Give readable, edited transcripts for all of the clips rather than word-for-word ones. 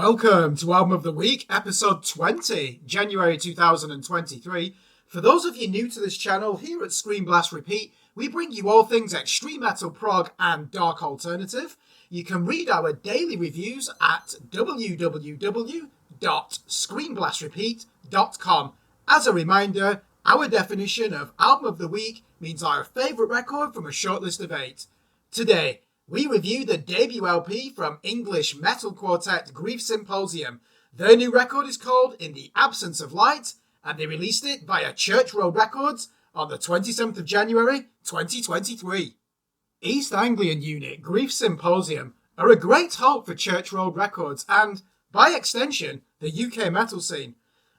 Welcome to Album of the Week, episode 20, January 2023. For those of you new to this channel, here at Screen Blast Repeat, we bring you all things extreme metal, prog, and dark alternative. You can read our daily reviews at www.screenblastrepeat.com. As a reminder, our definition of Album of the Week means our favourite record from a short list of 8. Today, we review the debut LP from English metal quartet Grief Symposium. Their new record is called In the Absence of Light, and they released it via Church Road Records on the 27th of January 2023. East Anglian unit Grief Symposium are a great hope for Church Road Records and, by extension, the UK metal scene.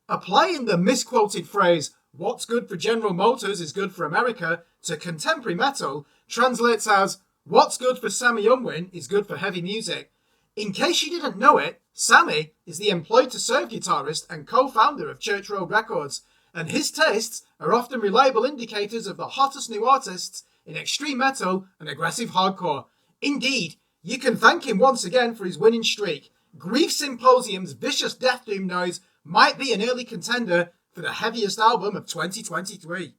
Applying the misquoted phrase, "What's good for General Motors is good for America," to contemporary metal translates as, "What's good for Sammy Unwin is good for heavy music." In case you didn't know it, Sammy is the employed-to-serve guitarist and co-founder of Church Road Records, and his tastes are often reliable indicators of the hottest new artists in extreme metal and aggressive hardcore. Indeed, you can thank him once again for his winning streak. Grief Symposium's vicious death doom noise might be an early contender for the heaviest album of 2023.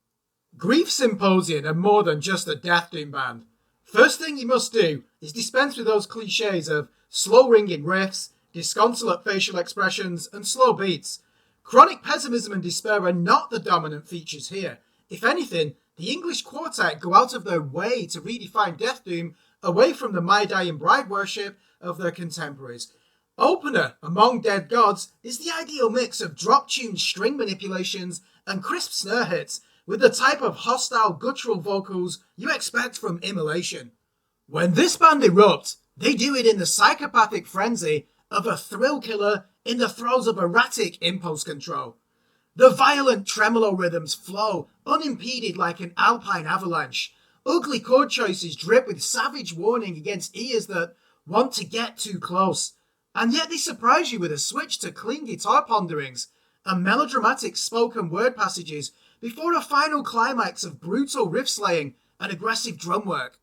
Grief Symposium are more than just a death doom band. First thing you must do is dispense with those cliches of slow ringing riffs, disconsolate facial expressions, and slow beats. Chronic pessimism and despair are not the dominant features here. If anything, the English quartet go out of their way to redefine death doom away from the My Dying Bride worship of their contemporaries. Opener, Among Dead Gods, is the ideal mix of drop-tuned string manipulations and crisp snare hits, with the type of hostile guttural vocals you expect from Immolation. When this band erupt, they do it in the psychopathic frenzy of a thrill killer in the throes of erratic impulse control. The violent tremolo rhythms flow unimpeded like an alpine avalanche. Ugly chord choices drip with savage warning against ears that want to get too close. And yet they surprise you with a switch to clean guitar ponderings and melodramatic spoken word passages before a final climax of brutal riff slaying and aggressive drum work.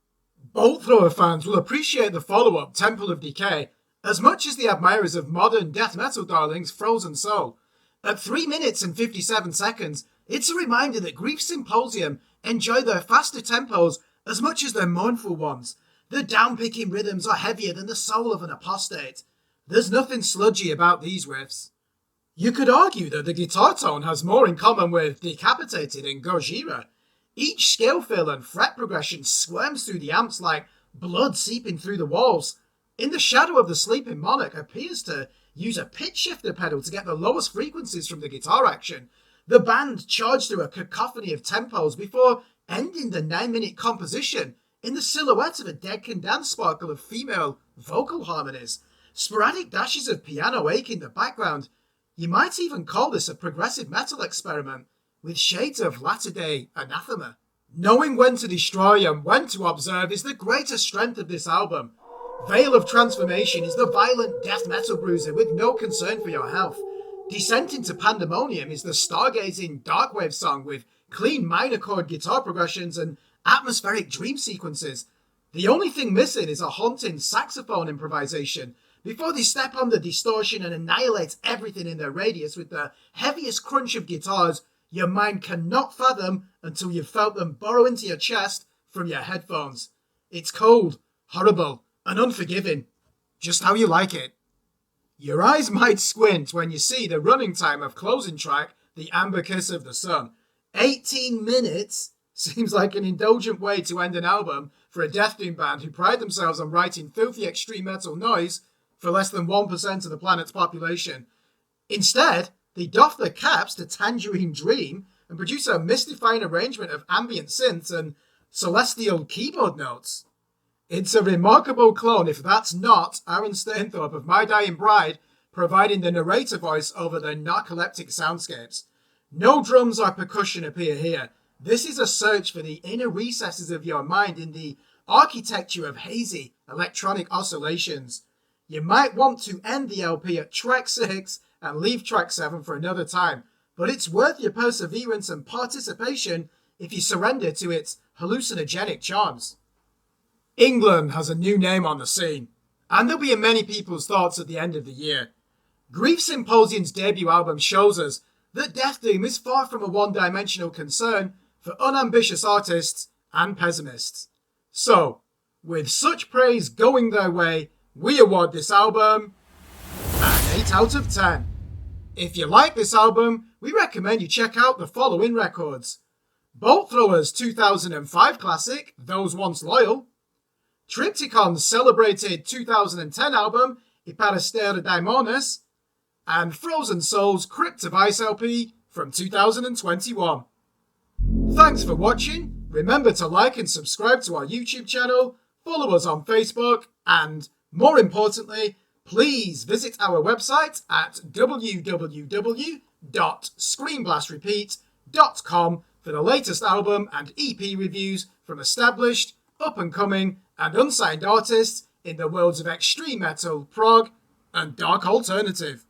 Bolt Thrower fans will appreciate the follow-up, Temple of Decay, as much as the admirers of modern death metal darlings Frozen Soul. At 3 minutes and 57 seconds, it's a reminder that Grief Symposium enjoy their faster tempos as much as their mournful ones. The down-picking rhythms are heavier than the soul of an apostate. There's nothing sludgy about these riffs. You could argue that the guitar tone has more in common with Decapitated and Gojira. Each scale fill and fret progression squirms through the amps like blood seeping through the walls. In the Shadow of the Sleeping Monarch appears to use a pitch shifter pedal to get the lowest frequencies from the guitar action. The band charge through a cacophony of tempos before ending the 9-minute composition in the silhouette of a Dead Can Dance sparkle of female vocal harmonies. Sporadic dashes of piano ache in the background. You might even call this a progressive metal experiment with shades of latter-day anathema. Knowing when to destroy and when to observe is the greatest strength of this album. Veil of Transformation is the violent death metal bruiser with no concern for your health. Descent into Pandemonium is the stargazing darkwave song with clean minor chord guitar progressions and atmospheric dream sequences. The only thing missing is a haunting saxophone improvisation before they step on the distortion and annihilate everything in their radius with the heaviest crunch of guitars your mind cannot fathom until you've felt them burrow into your chest from your headphones. It's cold, horrible, and unforgiving. Just how you like it. Your eyes might squint when you see the running time of closing track, The Amber Kiss of the Sun. 18 minutes seems like an indulgent way to end an album for a death doom band who pride themselves on writing filthy extreme metal noise for less than 1% of the planet's population. Instead, they doff their caps to Tangerine Dream and produce a mystifying arrangement of ambient synths and celestial keyboard notes. It's a remarkable clone if that's not Aaron Stainthorpe of My Dying Bride providing the narrator voice over the narcoleptic soundscapes. No drums or percussion appear here. This is a search for the inner recesses of your mind in the architecture of hazy electronic oscillations. You might want to end the LP at track 6 and leave track 7 for another time, but it's worth your perseverance and participation if you surrender to its hallucinogenic charms. England has a new name on the scene, and they'll be in many people's thoughts at the end of the year. Grief Symposium's debut album shows us that Death Doom is far from a one-dimensional concern for unambitious artists and pessimists. So, with such praise going their way, we award this album an 8 out of 10. If you like this album, we recommend you check out the following records: Bolt Thrower's 2005 classic, Those Once Loyal, Triptychon's celebrated 2010 album, Iparastera Daimones, and Frozen Soul's Crypt of Ice LP from 2021. Thanks for watching. Remember to like and subscribe to our YouTube channel, follow us on Facebook, and, more importantly, please visit our website at www.screenblastrepeat.com for the latest album and EP reviews from established, up-and-coming, and unsigned artists in the worlds of extreme metal, prog, and dark alternative.